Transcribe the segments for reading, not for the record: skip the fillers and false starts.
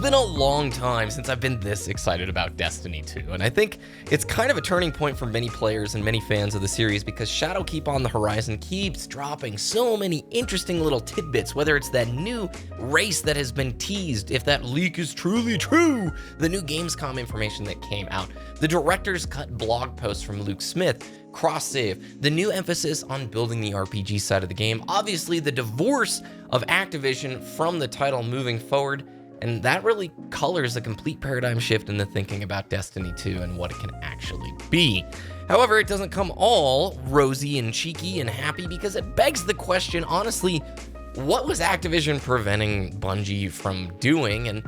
been a long time since I've been this excited about Destiny 2, and I think it's kind of a turning point for many players and many fans of the series because Shadowkeep on the horizon keeps dropping so many interesting little tidbits, whether it's that new race that has been teased, if that leak is truly true, the new Gamescom information that came out, the director's cut blog post from Luke Smith, cross-save, the new emphasis on building the RPG side of the game, obviously the divorce of Activision from the title moving forward, and that really colors a complete paradigm shift in the thinking about Destiny 2 and what it can actually be. However, it doesn't come all rosy and cheeky and happy because it begs the question, honestly, what was Activision preventing Bungie from doing, and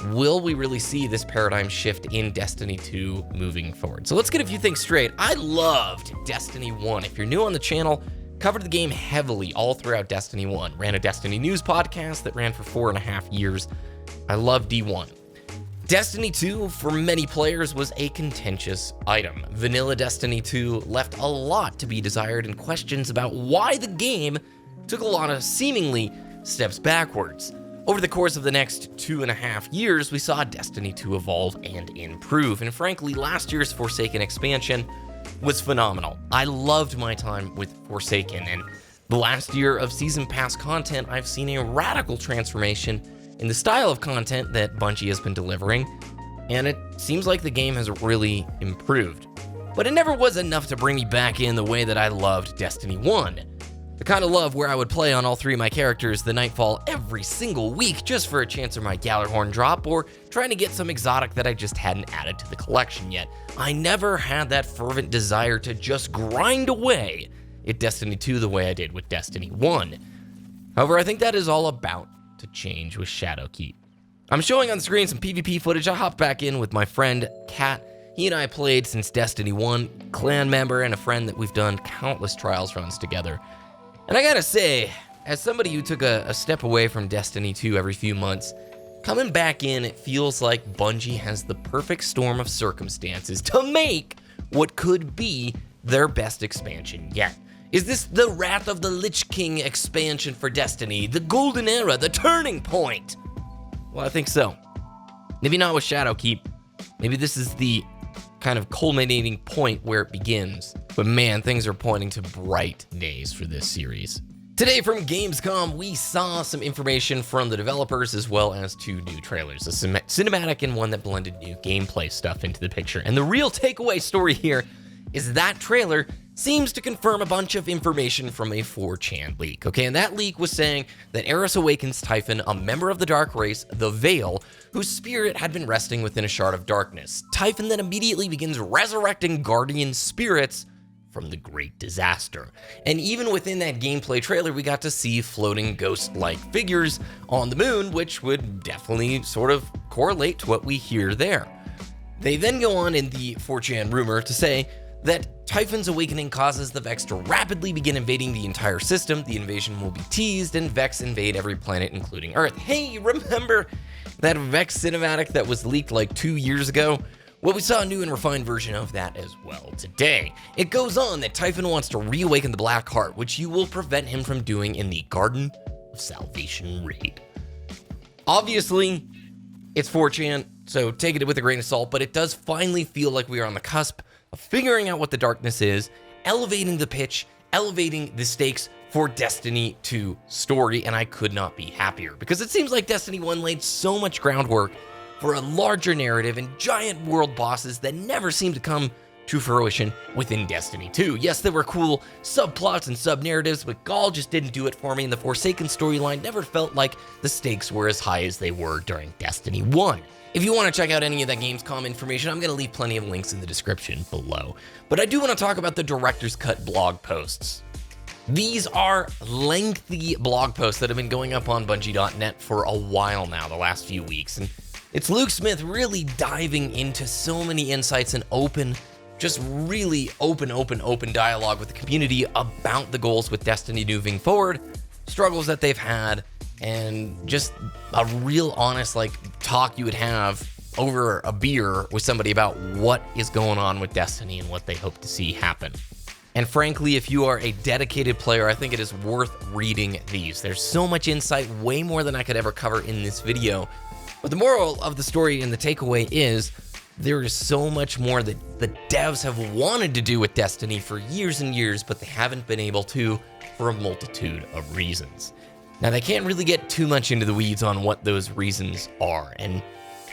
will we really see this paradigm shift in Destiny 2 moving forward? So let's get a few things straight. I loved Destiny 1. If you're new on the channel, covered the game heavily all throughout Destiny 1. Ran a Destiny news podcast that ran for 4.5 years. I love D1. Destiny 2, for many players, was a contentious item. Vanilla Destiny 2 left a lot to be desired and questions about why the game took a lot of seemingly steps backwards. Over the course of the next 2.5 years, we saw Destiny 2 evolve and improve, and frankly, last year's Forsaken expansion was phenomenal. I loved my time with Forsaken, and the last year of Season Pass content, I've seen a radical transformation in the style of content that Bungie has been delivering, and it seems like the game has really improved. But it never was enough to bring me back in the way that I loved Destiny 1. The kind of love where I would play on all three of my characters the Nightfall every single week just for a chance of my Gjallarhorn drop, or trying to get some exotic that I just hadn't added to the collection yet. I never had that fervent desire to just grind away at Destiny 2 the way I did with Destiny 1. However, I think that is all about to change with Shadowkeep. I'm showing on the screen some PvP footage. I hopped back in with my friend Kat. He and I played since Destiny 1, clan member and a friend that we've done countless trials runs together. And I gotta say, as somebody who took a step away from Destiny 2 every few months, coming back in, it feels like Bungie has the perfect storm of circumstances to make what could be their best expansion yet. Is this the Wrath of the Lich King expansion for Destiny? The golden era, the turning point? Well, I think so. Maybe not with Shadowkeep. Maybe this is the kind of culminating point where it begins. But man, things are pointing to bright days for this series. Today from Gamescom, we saw some information from the developers as well as 2 new trailers, a cinematic and one that blended new gameplay stuff into the picture. And the real takeaway story here is that trailer seems to confirm a bunch of information from a 4chan leak, okay? And that leak was saying that Eris awakens Typhon, a member of the dark race, the Veil, whose spirit had been resting within a shard of darkness. Typhon then immediately begins resurrecting guardian spirits from the great disaster. And even within that gameplay trailer, we got to see floating ghost-like figures on the moon, which would definitely sort of correlate to what we hear there. They then go on in the 4chan rumor to say that Typhon's awakening causes the Vex to rapidly begin invading the entire system. The invasion will be teased, and Vex invade every planet, including Earth. Hey, remember that Vex cinematic that was leaked like 2 years ago? Well, we saw a new and refined version of that as well today. It goes on that Typhon wants to reawaken the Black Heart, which you will prevent him from doing in the Garden of Salvation raid. Obviously, it's 4chan, so take it with a grain of salt, but it does finally feel like we are on the cusp of figuring out what the darkness is, elevating the pitch, elevating the stakes for Destiny 2 story, and I could not be happier because it seems like Destiny 1 laid so much groundwork for a larger narrative and giant world bosses that never seemed to come to fruition within Destiny 2. Yes, there were cool subplots and sub-narratives, but Gaul just didn't do it for me, and the Forsaken storyline never felt like the stakes were as high as they were during Destiny 1. If you want to check out any of that Gamescom information, I'm going to leave plenty of links in the description below. But I do want to talk about the Director's Cut blog posts. These are lengthy blog posts that have been going up on Bungie.net for a while now, the last few weeks. And it's Luke Smith really diving into so many insights and just really open dialogue with the community about the goals with Destiny moving forward, struggles that they've had, and just a real honest talk you would have over a beer with somebody about what is going on with Destiny and what they hope to see happen. And frankly, if you are a dedicated player, I think it is worth reading these. There's so much insight, way more than I could ever cover in this video. But the moral of the story and the takeaway is there is so much more that the devs have wanted to do with Destiny for years and years, but they haven't been able to for a multitude of reasons. Now, they can't really get too much into the weeds on what those reasons are, and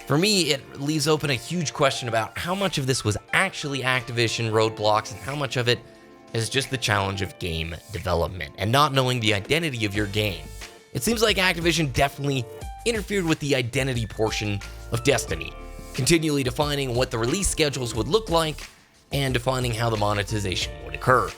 for me, it leaves open a huge question about how much of this was actually Activision roadblocks and how much of it is just the challenge of game development and not knowing the identity of your game. It seems like Activision definitely interfered with the identity portion of Destiny, continually defining what the release schedules would look like and defining how the monetization would occur.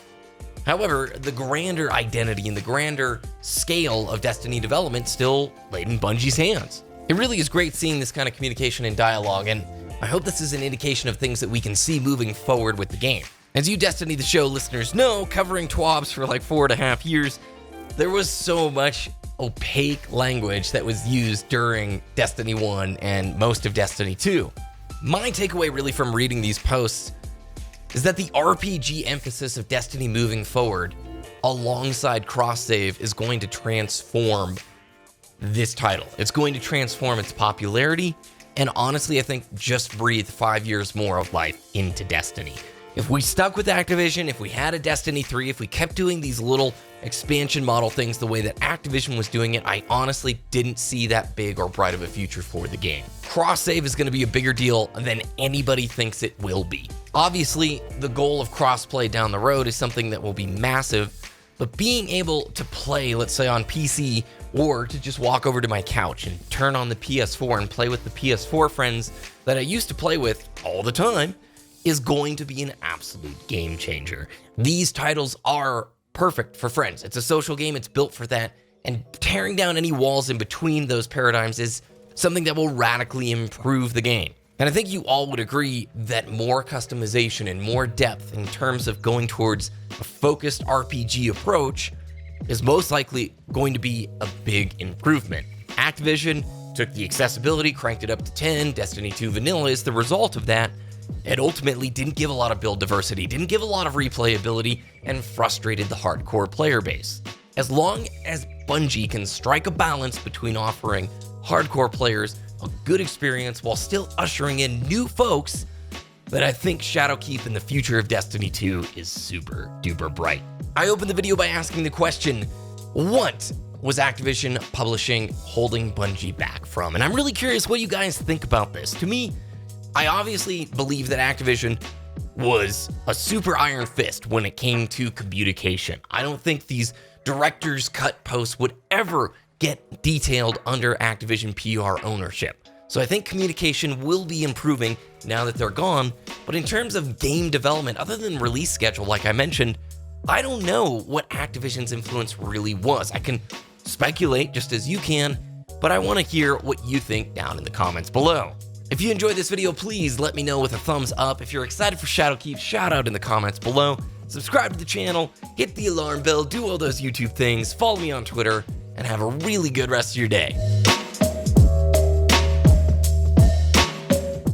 However, the grander identity and the grander scale of Destiny development still laid in Bungie's hands. It really is great seeing this kind of communication and dialogue, and I hope this is an indication of things that we can see moving forward with the game. As you Destiny the Show listeners know, covering TWABs for like 4.5 years, there was so much opaque language that was used during Destiny 1 and most of Destiny 2. My takeaway really from reading these posts is that the RPG emphasis of Destiny moving forward alongside cross-save is going to transform this title. It's going to transform its popularity, and honestly, I think just breathe 5 years more of life into Destiny. If we stuck with Activision, if we had a Destiny 3, if we kept doing these little expansion model things the way that Activision was doing it, I honestly didn't see that big or bright of a future for the game. Cross-save is going to be a bigger deal than anybody thinks it will be. Obviously, the goal of cross-play down the road is something that will be massive, but being able to play, let's say on PC, or to just walk over to my couch and turn on the PS4 and play with the PS4 friends that I used to play with all the time, is going to be an absolute game changer. These titles are perfect for friends. It's a social game, it's built for that, and tearing down any walls in between those paradigms is something that will radically improve the game. And I think you all would agree that more customization and more depth in terms of going towards a focused RPG approach is most likely going to be a big improvement. Activision took the accessibility, cranked it up to 10, Destiny 2 Vanilla is the result of that. It ultimately didn't give a lot of build diversity, didn't give a lot of replayability, and frustrated the hardcore player base. As long as Bungie can strike a balance between offering hardcore players a good experience while still ushering in new folks, that I think Shadowkeep and the future of Destiny 2 is super duper bright. I opened the video by asking the question, what was Activision Publishing holding Bungie back from? And I'm really curious what you guys think about this. To me, I obviously believe that Activision was a super iron fist when it came to communication. I don't think these director's cut posts would ever get detailed under Activision PR ownership. So I think communication will be improving now that they're gone, but in terms of game development, other than release schedule, like I mentioned, I don't know what Activision's influence really was. I can speculate just as you can, but I want to hear what you think down in the comments below. If you enjoyed this video, please let me know with a thumbs up. If you're excited for Shadowkeep, shout out in the comments below. Subscribe to the channel, hit the alarm bell, do all those YouTube things, follow me on Twitter, and have a really good rest of your day.